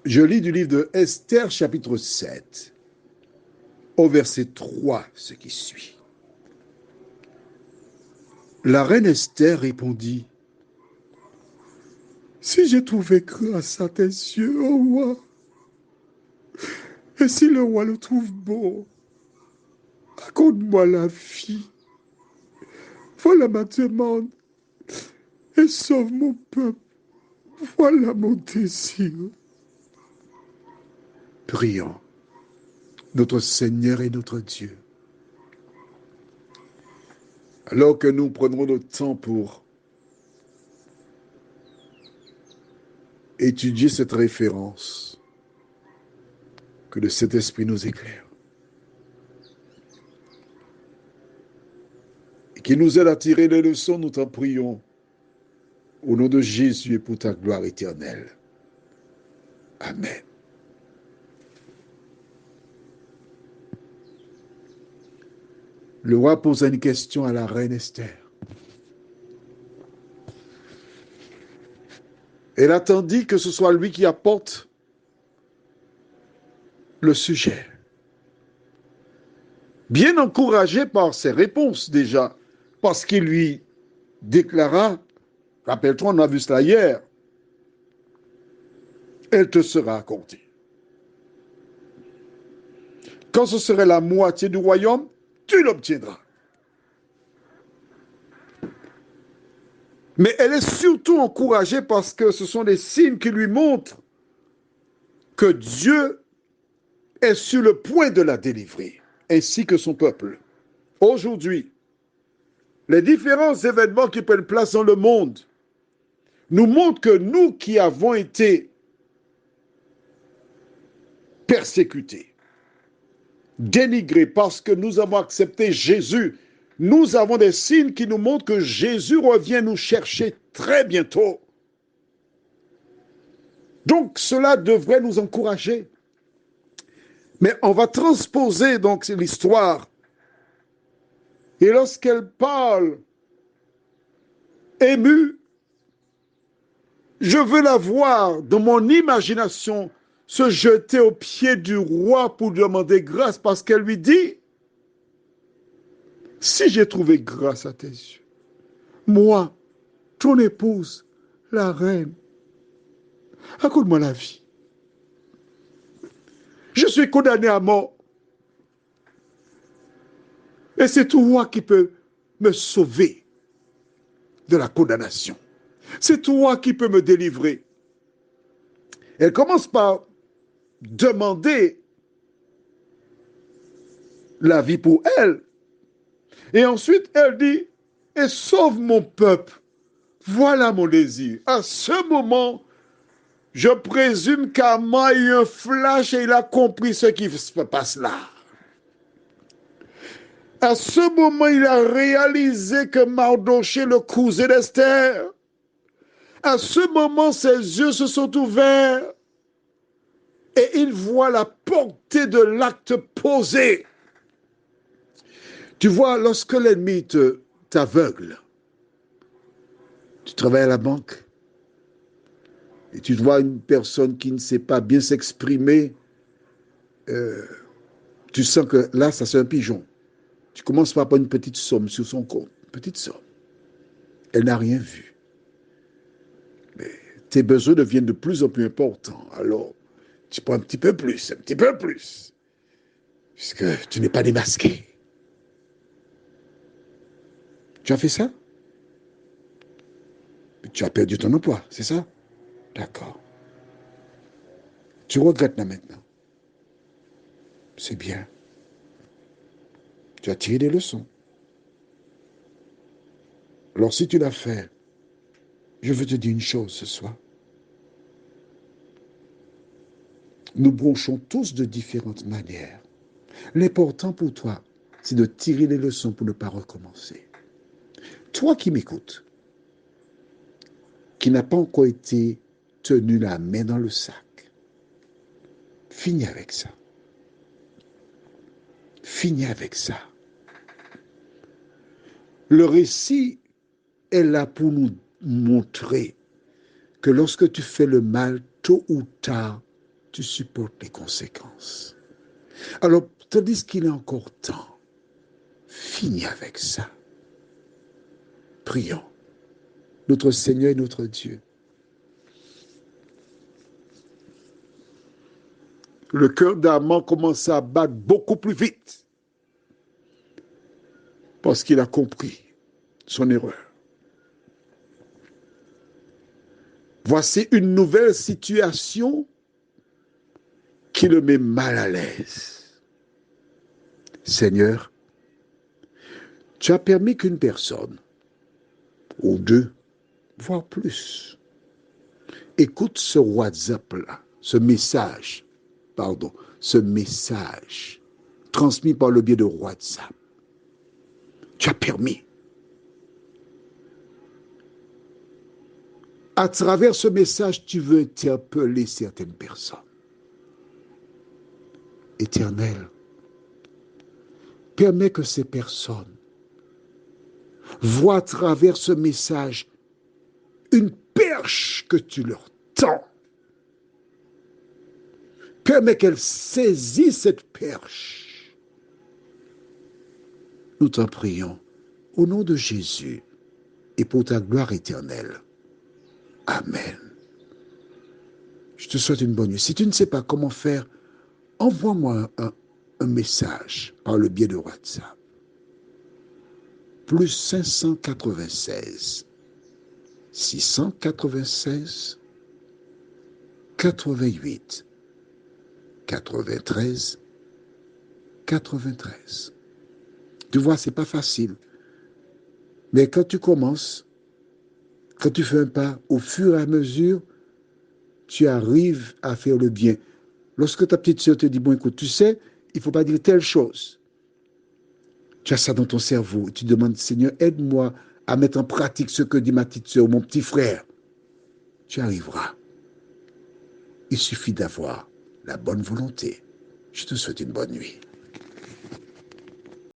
Je lis du livre de Esther, chapitre 7, au verset 3, ce qui suit. La reine Esther répondit, « Si j'ai trouvé grâce à tes yeux, ô roi, et si le roi le trouve beau, accorde-moi la vie. Voilà ma demande, et sauve mon peuple. Voilà mon désir. » Prions, notre Seigneur et notre Dieu. Alors que nous prenons le temps pour étudier cette référence, que le Saint-Esprit nous éclaire et qu'il nous aide à tirer les leçons, nous t'en prions au nom de Jésus et pour ta gloire éternelle. Amen. Le roi posa une question à la reine Esther. Elle attendit que ce soit lui qui apporte le sujet. Bien encouragé par ses réponses déjà, parce qu'il lui déclara, rappelle-toi, on a vu cela hier, elle te sera accordée. Quand ce serait la moitié du royaume, tu l'obtiendras. Mais elle est surtout encouragée parce que ce sont des signes qui lui montrent que Dieu est sur le point de la délivrer, ainsi que son peuple. Aujourd'hui, les différents événements qui prennent place dans le monde nous montrent que nous qui avons été persécutés, dénigrés parce que nous avons accepté Jésus, nous avons des signes qui nous montrent que Jésus revient nous chercher très bientôt. Donc cela devrait nous encourager. Mais on va transposer donc l'histoire. Et lorsqu'elle parle émue, je veux la voir dans mon imagination se jeter aux pieds du roi pour lui demander grâce parce qu'elle lui dit, si j'ai trouvé grâce à tes yeux, moi, ton épouse, la reine, accorde-moi la vie. Je suis condamné à mort. Et c'est toi qui peux me sauver de la condamnation. C'est toi qui peux me délivrer. Elle commence par demander la vie pour elle. Et ensuite, elle dit, et sauve mon peuple. Voilà mon désir. À ce moment, je présume qu'Aman a eu un flash et il a compris ce qui se passe là. À ce moment, il a réalisé que Mardoché, le cousin d'Esther, à ce moment, ses yeux se sont ouverts et il voit la portée de l'acte posé. Tu vois, lorsque l'ennemi t'aveugle, tu travailles à la banque et tu vois une personne qui ne sait pas bien s'exprimer, tu sens que là, ça c'est un pigeon. Tu commences par une petite somme sur son compte, petite somme. Elle n'a rien vu. Mais tes besoins deviennent de plus en plus importants. Alors, tu prends un petit peu plus, puisque tu n'es pas démasqué. Tu as fait ça? Tu as perdu ton emploi, c'est ça? D'accord. Tu regrettes là maintenant. C'est bien. Tu as tiré des leçons. Alors si tu l'as fait, je veux te dire une chose ce soir. Nous bronchons tous de différentes manières. L'important pour toi, c'est de tirer les leçons pour ne pas recommencer. Toi qui m'écoutes, qui n'a pas encore été tenu la main dans le sac, finis avec ça. Finis avec ça. Le récit est là pour nous montrer que lorsque tu fais le mal, tôt ou tard, tu supportes les conséquences. Alors, tandis qu'il est encore temps, finis avec ça. Prions. Notre Seigneur et notre Dieu. Le cœur d'Aman commence à battre beaucoup plus vite parce qu'il a compris son erreur. Voici une nouvelle situation qui le met mal à l'aise. Seigneur, tu as permis qu'une personne, ou deux, voire plus, écoute ce WhatsApp-là, ce message transmis par le biais de WhatsApp. Tu as permis. À travers ce message, tu veux interpeller certaines personnes. Éternel, permets que ces personnes voient à travers ce message une perche que tu leur tends. Permets qu'elles saisissent cette perche. Nous t'en prions au nom de Jésus et pour ta gloire éternelle. Amen. Je te souhaite une bonne nuit. Si tu ne sais pas comment faire, envoie-moi un message par le biais de WhatsApp. Plus 596 696 88 93 93. Tu vois, c'est pas facile. Mais quand tu commences, quand tu fais un pas, au fur et à mesure, tu arrives à faire le bien. Lorsque ta petite sœur te dit, bon, écoute, tu sais, il ne faut pas dire telle chose. Tu as ça dans ton cerveau. Tu demandes, Seigneur, aide-moi à mettre en pratique ce que dit ma petite sœur ou mon petit frère. Tu arriveras. Il suffit d'avoir la bonne volonté. Je te souhaite une bonne nuit.